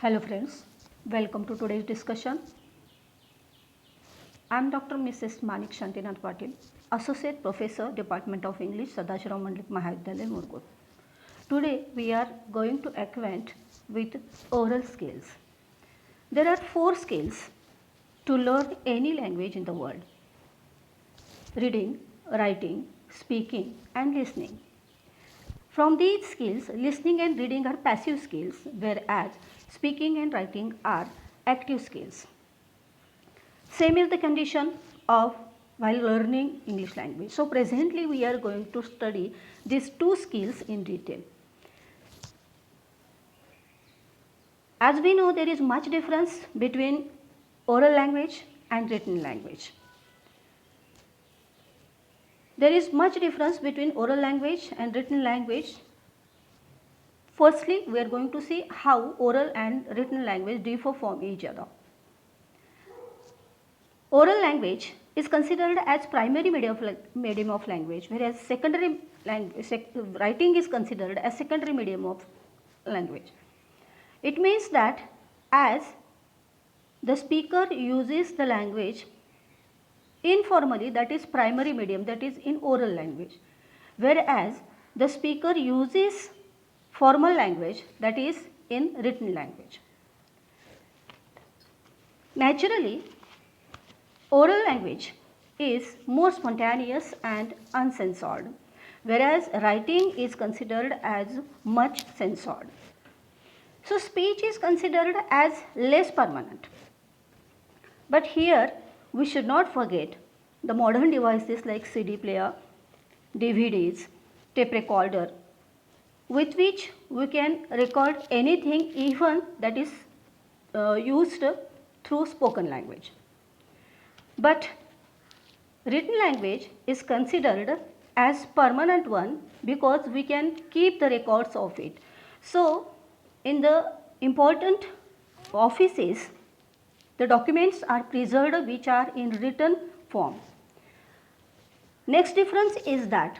Hello friends, welcome to today's discussion. I am Dr. Mrs. Manik Shantinath Patil, Associate Professor, Department of English, Sadashiv Mandlik Mahavidyalaya, Murgut. Today we are going to acquaint with oral skills. There are 4 skills to learn any language in the world: reading, writing, speaking and listening. From these skills, listening and reading are passive skills, whereas speaking and writing are active skills. Same is the condition of while learning English language. So presently we are going to study these 2 skills in detail. As we know, there is much difference between oral language and written language. There is much difference between oral language and written language. Firstly, we are going to see how oral and written language differ from each other. Oral language is considered as primary medium of language, whereas secondary writing is considered as secondary medium of language. It means that as the speaker uses the language informally, that is primary medium, that is in oral language, whereas the speaker uses formal language, that is in written language. Naturally, oral language is more spontaneous and uncensored, whereas writing is considered as much censored. So speech is considered as less permanent. But here we should not forget the modern devices like CD player, DVDs, tape recorder, with which we can record anything even that is used through spoken language. But written language is considered as permanent one because we can keep the records of it. So in the important offices, the documents are preserved which are in written form. Next difference is that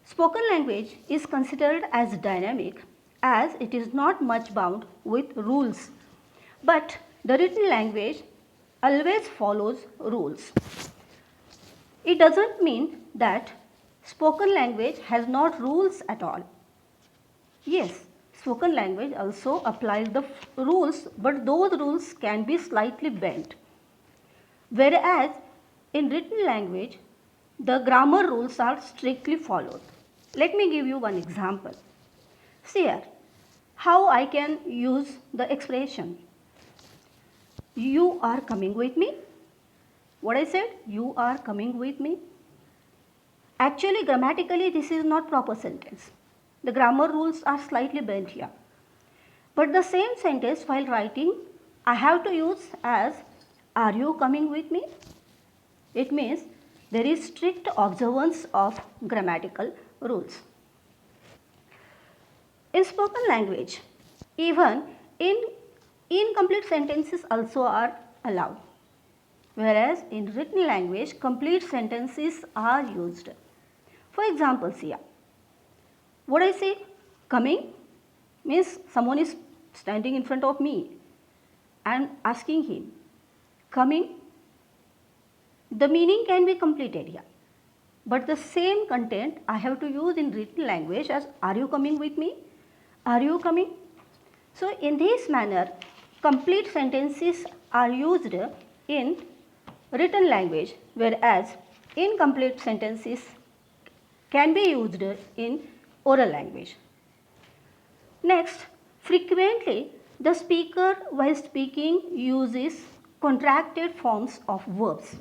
spoken language is considered as dynamic as it is not much bound with rules, but the written language always follows rules. It doesn't mean that spoken language has not rules at all. Yes, spoken language also applies the rules, but those rules can be slightly bent. Whereas in written language, the grammar rules are strictly followed. Let me give you one example. See here, how I can use the expression, you are coming with me. What I said, you are coming with me. Actually, grammatically, this is not proper sentence. The grammar rules are slightly bent here. But the same sentence while writing, I have to use as, are you coming with me? It means there is strict observance of grammatical rules. In spoken language, even incomplete sentences also are allowed, whereas in written language, complete sentences are used. For example, here, what I say, coming means someone is standing in front of me and asking him, coming, the meaning can be completed here. But the same content I have to use in written language as, are you coming with me? Are you coming? So in this manner, complete sentences are used in written language, whereas incomplete sentences can be used in oral language. Next, frequently the speaker while speaking uses contracted forms of verbs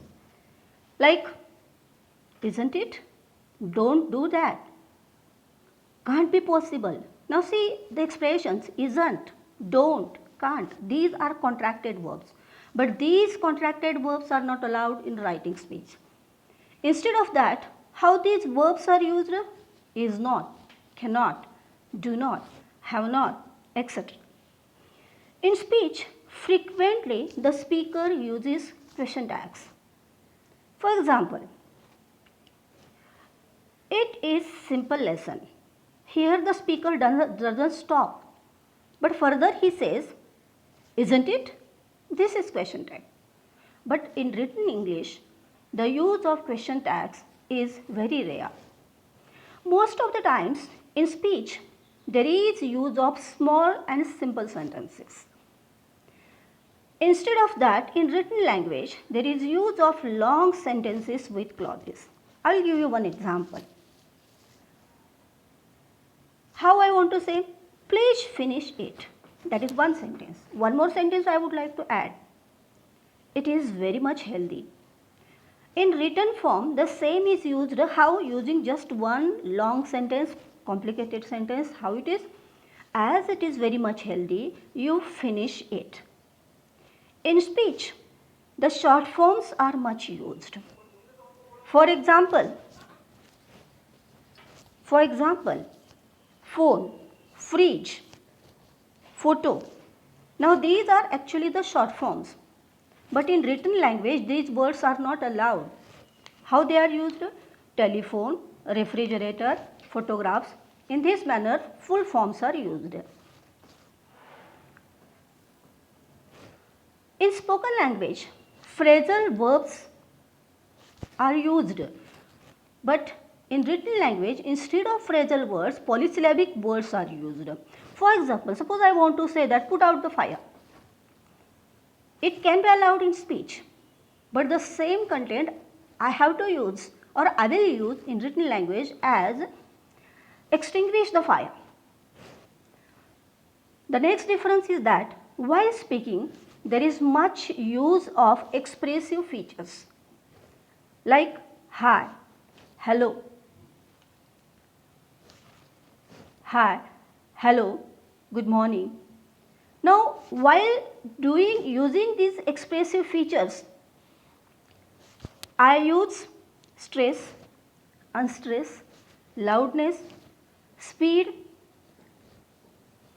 like, isn't it? Don't do that. Can't be possible. Now see the expressions, isn't, don't, can't. These are contracted verbs. But these contracted verbs are not allowed in writing speech. Instead of that, how these verbs are used? Is not, cannot, do not, have not, etc. In speech, frequently the speaker uses question tags. For example, it is simple lesson. Here the speaker doesn't stop, but further he says, Isn't it? This is question tag. But in written English, the use of question tags is very rare. Most of the times in speech, there is use of small and simple sentences. Instead of that, in written language, there is use of long sentences with clauses. I'll give you one example. How I want to say, please finish it. That is one sentence. One more sentence I would like to add. It is very much healthy. In written form, the same is used. How? Using just one long sentence, complicated sentence. How it is? As it is very much healthy, you finish it. In speech, the short forms are much used. For example, phone, fridge, photo. Now these are actually the short forms. But in written language, these words are not allowed. How they are used? Telephone, refrigerator, photographs. In this manner, full forms are used. In spoken language, phrasal verbs are used. But in written language, instead of phrasal words, polysyllabic words are used. For example, suppose I want to say that put out the fire. It can be allowed in speech, but the same content I have to use or I will use in written language as extinguish the fire. The next difference is that while speaking, there is much use of expressive features like hi, hello, good morning. Now, while using these expressive features, I use stress, unstress, loudness, speed,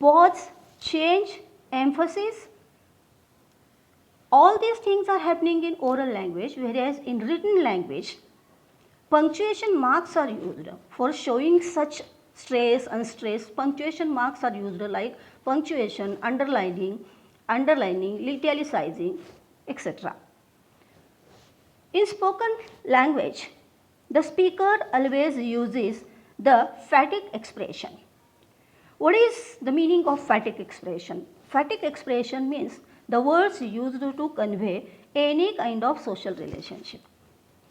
pause, change, emphasis. All these things are happening in oral language, whereas in written language, punctuation marks are used for showing such stress, unstress. Punctuation marks are used like punctuation, underlining, italicizing, etc. In spoken language, the speaker always uses the phatic expression. What is the meaning of phatic expression? Phatic expression means the words used to convey any kind of social relationship.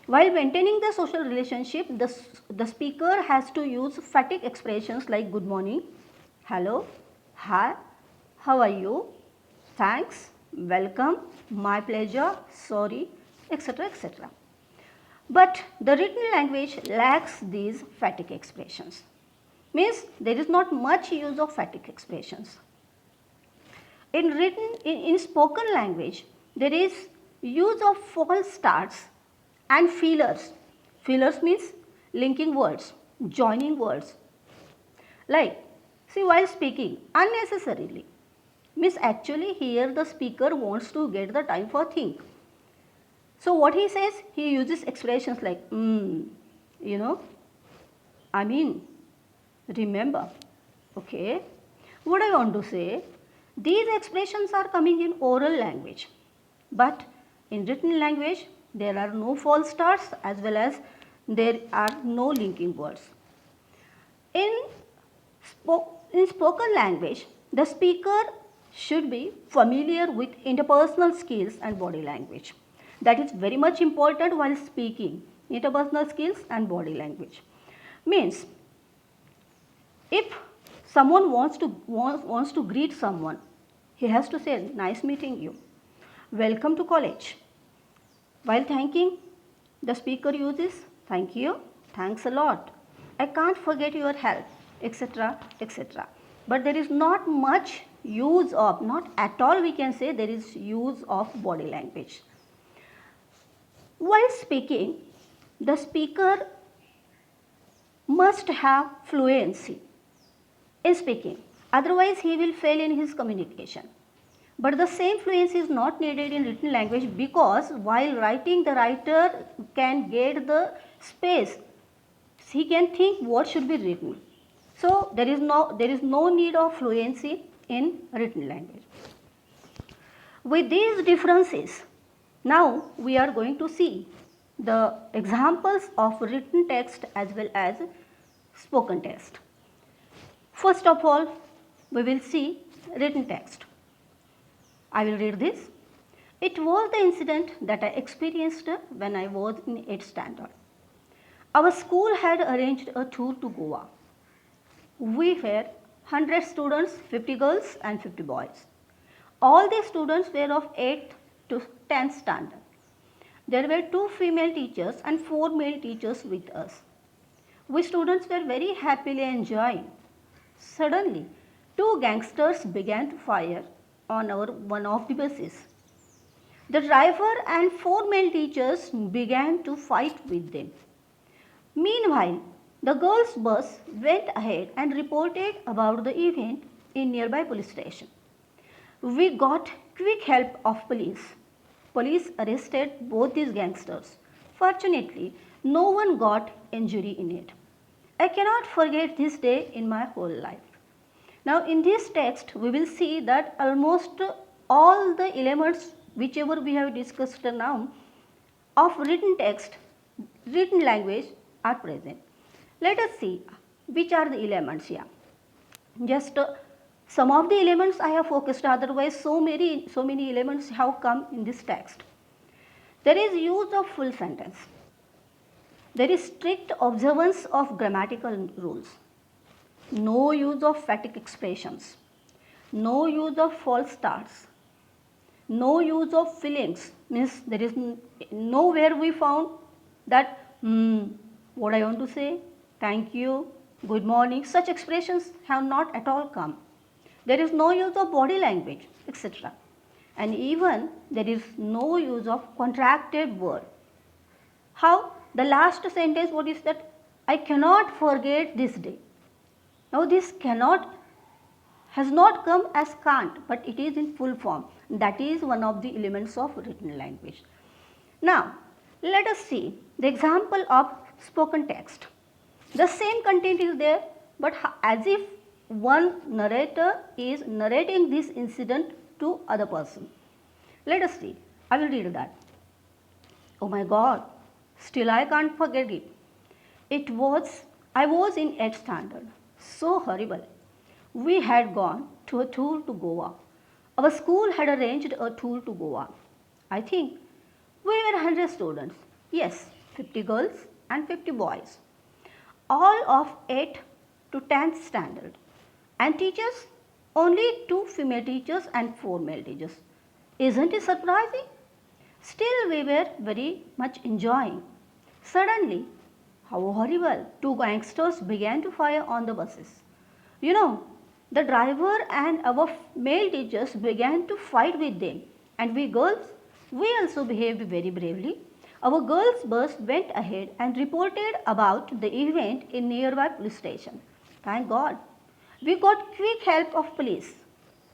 While maintaining the social relationship, the speaker has to use phatic expressions like good morning, hello, hi, how are you, thanks, welcome, my pleasure, sorry, etc. etc. But the written language lacks these phatic expressions. Means there is not much use of phatic expressions. In spoken language, there is use of false starts and fillers. Fillers means linking words, joining words. Like, see, while speaking unnecessarily, means actually here the speaker wants to get the time for think. So what he says, he uses expressions like, I mean, remember, okay. What I want to say, these expressions are coming in oral language, but in written language, there are no false starts as well as there are no linking words. In spoken language, the speaker should be familiar with interpersonal skills and body language. That is very much important while speaking, interpersonal skills and body language. Means, if someone wants to greet someone, he has to say, nice meeting you, welcome to college. While thanking, the speaker uses, thank you, thanks a lot, I can't forget your help, etc. etc. But there is not much use of, not at all we can say there is use of body language. While speaking, the speaker must have fluency in speaking, otherwise he will fail in his communication. But the same fluency is not needed in written language because while writing, the writer can get the space. He can think what should be written. So there is no need of fluency in written language. With these differences, now we are going to see the examples of written text as well as spoken text. First of all, we will see written text. I will read this. It was the incident that I experienced when I was in 8th standard. Our school had arranged a tour to Goa. We were 100 students, 50 girls and 50 boys. All the students were of 8th to 10th standard. There were 2 female teachers and 4 male teachers with us. We students were very happily enjoying. Suddenly, 2 gangsters began to fire on one of the buses. The driver and 4 male teachers began to fight with them. Meanwhile, the girls' bus went ahead and reported about the event in nearby police station. We got quick help of police. Police arrested both these gangsters. Fortunately, no one got injury in it. I cannot forget this day in my whole life. Now in this text, we will see that almost all the elements whichever we have discussed now of written text, written language are present. Let us see which are the elements here. Just some of the elements I have focused, otherwise so many elements have come in this text. There is use of full sentence. There is strict observance of grammatical rules. No use of phatic expressions. No use of false starts. No use of feelings, means there is nowhere we found that what I want to say, thank you, good morning, such expressions have not at all come. There is no use of body language, etc. And even there is no use of contracted word. How? The last sentence, what is that? I cannot forget this day. Now this cannot has not come as can't, but it is in full form. That is one of the elements of written language. Now, let us see the example of spoken text. The same content is there, but as if one narrator is narrating this incident to other person. Let us see. I will read that. Oh my God, still I can't forget it. I was in 8th standard. So horrible. We had gone to a tour to Goa. Our school had arranged a tour to Goa. I think we were 100 students. Yes, 50 girls and 50 boys. All of 8th to 10th standard. And teachers, only 2 female teachers and 4 male teachers. Isn't it surprising? Still we were very much enjoying. Suddenly, how horrible, 2 gangsters began to fire on the buses. You know, the driver and our male teachers began to fight with them, and we girls, we also behaved very bravely. Our girls' bus went ahead and reported about the event in nearby police station. Thank God. We got quick help of police.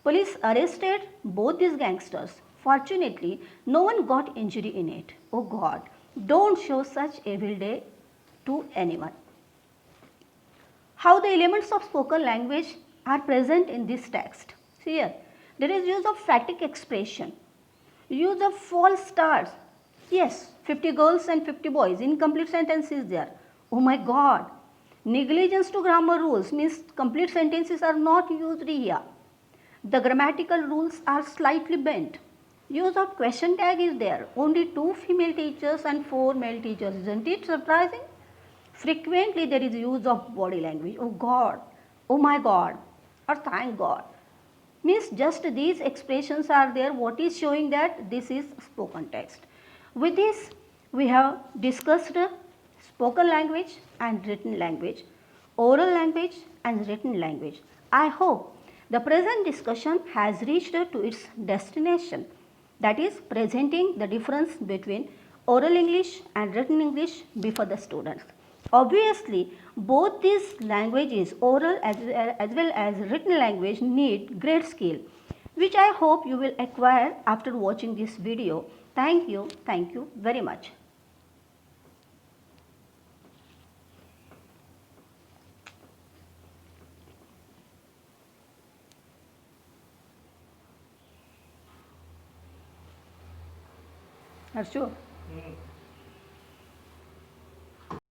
Police arrested both these gangsters. Fortunately, no one got injury in it. Oh God, don't show such evil day to anyone. How the elements of spoken language are present in this text. See here, there is use of phatic expression, use of false starts. Yes, 50 girls and 50 boys, incomplete sentence is there. Oh my God, negligence to grammar rules means complete sentences are not used here. The grammatical rules are slightly bent. Use of question tag is there. Only 2 female teachers and 4 male teachers. Isn't it surprising? Frequently there is use of body language. Oh God, oh my God, or thank God. Means just these expressions are there. What is showing that this is spoken text. With this, we have discussed spoken language and written language, oral language and written language. I hope the present discussion has reached to its destination, that is presenting the difference between oral English and written English before the students. Obviously, both these languages, oral as well as written language, need great skill, which I hope you will acquire after watching this video. Thank you very much. Harshu,